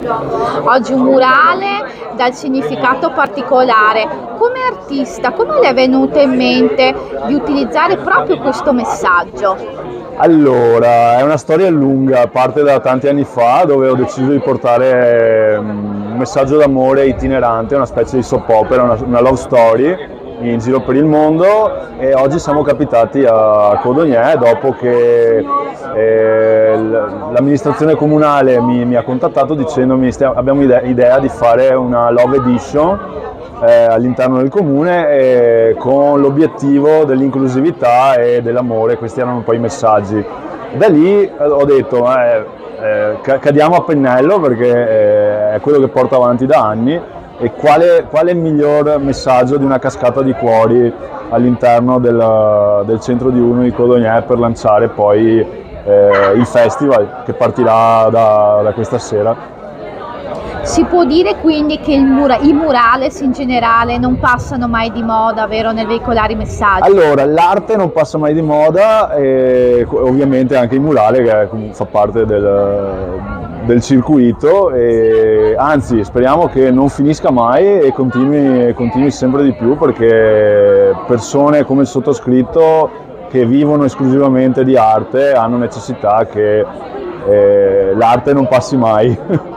Oggi un murale dal significato particolare. Come artista, come le è venuto in mente di utilizzare proprio questo messaggio? Allora, è una storia lunga, parte da tanti anni fa dove ho deciso di portare un messaggio d'amore itinerante, una specie di soap opera, una love story in giro per il mondo, e oggi siamo capitati a Codogné dopo che l'amministrazione comunale mi ha contattato dicendomi abbiamo idea di fare una love edition all'interno del comune, con l'obiettivo dell'inclusività e dell'amore. Questi erano un po' i messaggi. Da lì ho detto cadiamo a pennello, perché è quello che porto avanti da anni, e quale miglior messaggio di una cascata di cuori all'interno del centro di Uno di Codogné per lanciare poi il festival che partirà da questa sera. Si può dire quindi che i murales in generale non passano mai di moda, vero, nel veicolare i messaggi? Allora, l'arte non passa mai di moda, e ovviamente anche il murale, che fa parte del circuito, e anzi speriamo che non finisca mai e continui sempre di più, perché persone come il sottoscritto, che vivono esclusivamente di arte, hanno necessità che l'arte non passi mai.